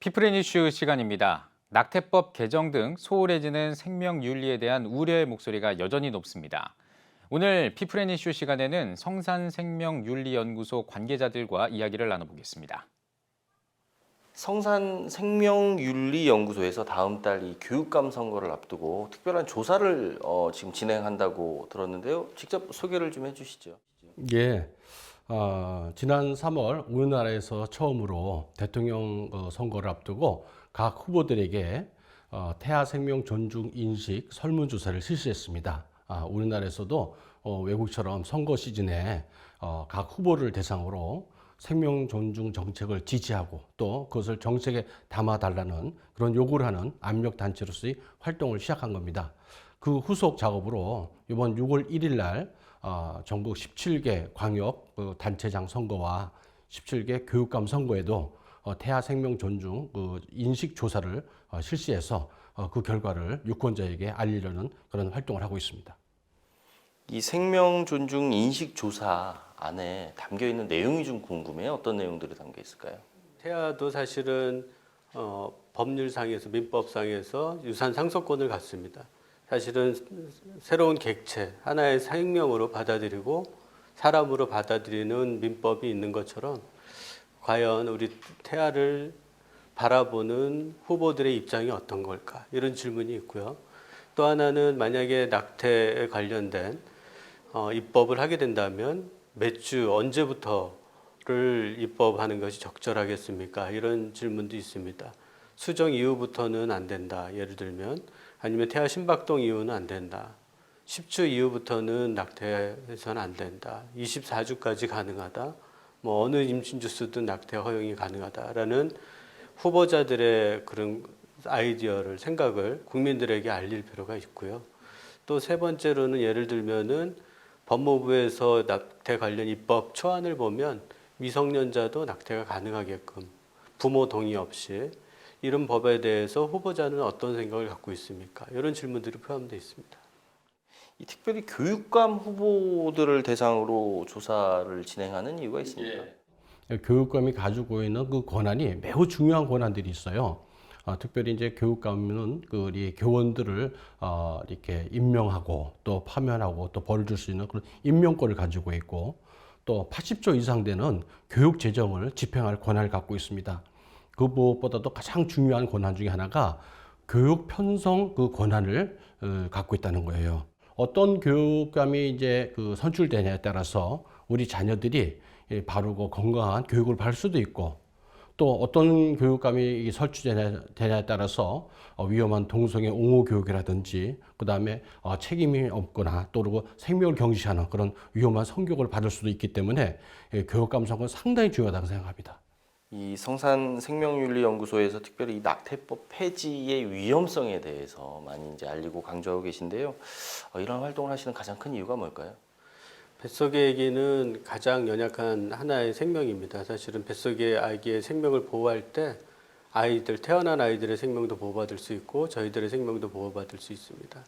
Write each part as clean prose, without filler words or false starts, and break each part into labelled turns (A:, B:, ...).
A: 피플앤 이슈 시간입니다. 낙태법 개정 등 소홀해지는 생명윤리에 대한 우려의 목소리가 여전히 높습니다. 오늘 피플앤 이슈 시간에는 성산생명윤리연구소 관계자들과 이야기를 나눠보겠습니다.
B: 성산생명윤리연구소에서 다음 달 이 교육감 선거를 앞두고 특별한 조사를 지금 진행한다고 들었는데요. 직접 소개를 좀 해주시죠.
C: 예. 지난 3월 우리나라에서 처음으로 대통령 선거를 앞두고 각 후보들에게 태아 생명 존중 인식 설문조사를 실시했습니다. 우리나라에서도 외국처럼 선거 시즌에 각 후보를 대상으로 생명 존중 정책을 지지하고 또 그것을 정책에 담아달라는 그런 요구를 하는 압력 단체로서의 활동을 시작한 겁니다. 그 후속 작업으로 이번 6월 1일 날 전국 17개 광역 단체장 선거와 17개 교육감 선거에도 태아 생명 존중 인식 조사를 실시해서 그 결과를 유권자에게 알리려는 그런 활동을 하고 있습니다.
B: 이 생명 존중 인식 조사 안에 담겨 있는 내용이 좀 궁금해요. 어떤 내용들이 담겨 있을까요?
D: 태아도 사실은 법률상에서 민법상에서 유산 상속권을 갖습니다. 사실은 새로운 객체, 하나의 생명으로 받아들이고 사람으로 받아들이는 민법이 있는 것처럼 과연 우리 태아를 바라보는 후보들의 입장이 어떤 걸까? 이런 질문이 있고요. 또 하나는 만약에 낙태에 관련된 입법을 하게 된다면 몇 주 언제부터를 입법하는 것이 적절하겠습니까? 이런 질문도 있습니다. 수정 이후부터는 안 된다. 예를 들면 아니면 태아 심박동 이후는 안 된다. 10주 이후부터는 낙태해서는 안 된다. 24주까지 가능하다. 뭐 어느 임신 주수든 낙태 허용이 가능하다라는 후보자들의 그런 아이디어를 생각을 국민들에게 알릴 필요가 있고요. 또 세 번째로는 예를 들면은 법무부에서 낙태 관련 입법 초안을 보면 미성년자도 낙태가 가능하게끔 부모 동의 없이 이런 법에 대해서 후보자는 어떤 생각을 갖고 있습니까? 이런 질문들이 포함되어 있습니다.
B: 이 특별히 교육감 후보들을 대상으로 조사를 진행하는 이유가 있습니까?
C: 교육감이 가지고 있는 그 권한이 매우 중요한 권한들이 있어요. 특별히 이제 교육감은 우리 교원들을 이렇게 임명하고 또 파면하고 또 벌을 줄 수 있는 그런 임명권을 가지고 있고 또 80조 이상 되는 교육 재정을 집행할 권한을 갖고 있습니다. 그 무엇보다도 가장 중요한 권한 중에 하나가 교육 편성 그 권한을 갖고 있다는 거예요. 어떤 교육감이 이제 선출되냐에 따라서 우리 자녀들이 바르고 건강한 교육을 받을 수도 있고 또 어떤 교육감이 설치되냐에 따라서 위험한 동성애 옹호 교육이라든지 그다음에 책임이 없거나 또 그리고 생명을 경시하는 그런 위험한 성교육을 받을 수도 있기 때문에 교육감 선거는 상당히 중요하다고 생각합니다.
B: 이 성산생명윤리연구소에서 특별히 이 낙태법 폐지의 위험성에 대해서 많이 이제 알리고 강조하고 계신데요. 이런 활동을 하시는 가장 큰 이유가 뭘까요?
D: 뱃속의 아기는 가장 연약한 하나의 생명입니다. 사실은 뱃속의 아기의 생명을 보호할 때 태어난 아이들의 생명도 보호받을 수 있고 저희들의 생명도 보호받을 수 있습니다.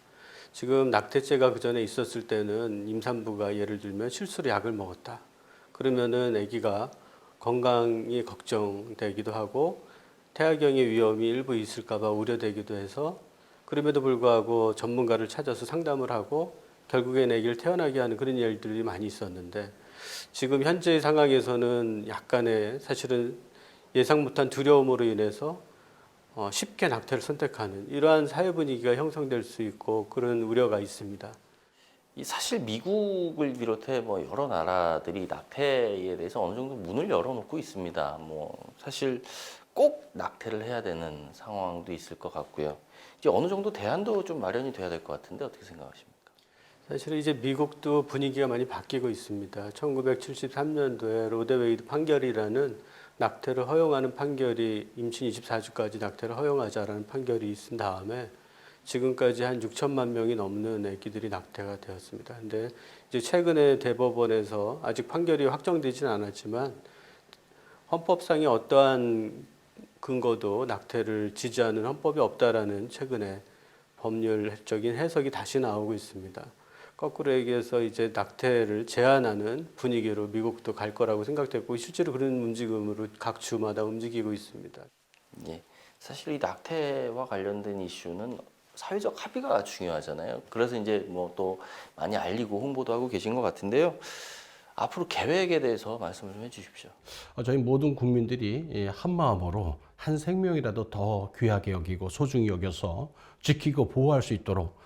D: 지금 낙태죄가 그 전에 있었을 때는 임산부가 예를 들면 실수로 약을 먹었다. 그러면은 아기가 건강이 걱정되기도 하고 태아경의 위험이 일부 있을까 봐 우려되기도 해서 그럼에도 불구하고 전문가를 찾아서 상담을 하고 결국엔 아기를 태어나게 하는 그런 일들이 많이 있었는데 지금 현재 상황에서는 약간의 사실은 예상 못한 두려움으로 인해서 쉽게 낙태를 선택하는 이러한 사회 분위기가 형성될 수 있고 그런 우려가 있습니다.
B: 사실 미국을 비롯해 뭐 여러 나라들이 낙태에 대해서 어느 정도 문을 열어놓고 있습니다. 사실 꼭 낙태를 해야 되는 상황도 있을 것 같고요. 이제 어느 정도 대안도 좀 마련이 돼야 될 것 같은데 어떻게 생각하십니까?
D: 사실은 이제 미국도 분위기가 많이 바뀌고 있습니다. 1973년도에 로데웨이드 판결이라는 낙태를 허용하는 판결이 임신 24주까지 낙태를 허용하자라는 판결이 있은 다음에 지금까지 한 6천만 명이 넘는 아기들이 낙태가 되었습니다. 근데 이제 최근에 대법원에서 아직 판결이 확정되지는 않았지만 헌법상의 어떠한 근거도 낙태를 지지하는 헌법이 없다라는 최근에 법률적인 해석이 다시 나오고 있습니다. 거꾸로 얘기해서 이제 낙태를 제한하는 분위기로 미국도 갈 거라고 생각됐고 실제로 그런 움직임으로 각 주마다 움직이고 있습니다.
B: 예. 사실 이 낙태와 관련된 이슈는 사회적 합의가 중요하잖아요. 그래서 이제 뭐 또 많이 알리고 홍보도 하고 계신 것 같은데요. 앞으로 계획에 대해서 말씀을 좀 해주십시오.
C: 저희 모든 국민들이 한 마음으로 한 생명이라도 더 귀하게 여기고 소중히 여겨서 지키고 보호할 수 있도록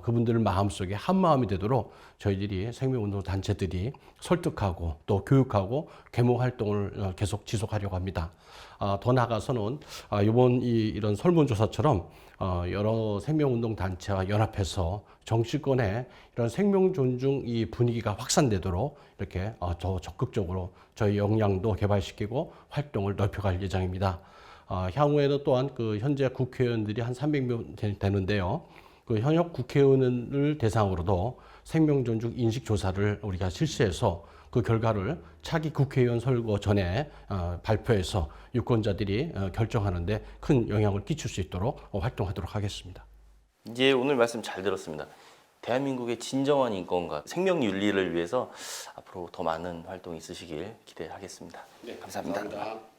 C: 그분들 마음속에 한 마음이 되도록 저희들이 생명운동 단체들이 설득하고 또 교육하고 계몽 활동을 계속 지속하려고 합니다. 더 나아가서는 이번 이런 설문조사처럼 여러 생명운동 단체와 연합해서 정치권에 이런 생명 존중 이 분위기가 확산되도록 이렇게 더 적극적으로 저희 역량도 개발시키고 활동을 넓혀갈 예정입니다. 향후에는 또한 그 현재 국회의원들이 한 300명 되는데요. 그 현역 국회의원을 대상으로도 생명 존중 인식 조사를 우리가 실시해서 그 결과를 차기 국회의원 선거 전에 발표해서 유권자들이 결정하는데 큰 영향을 끼칠 수 있도록 활동하도록 하겠습니다.
B: 이제 오늘 말씀 잘 들었습니다. 대한민국의 진정한 인권과 생명 윤리를 위해서 앞으로 더 많은 활동 있으시길 기대하겠습니다. 감사합니다.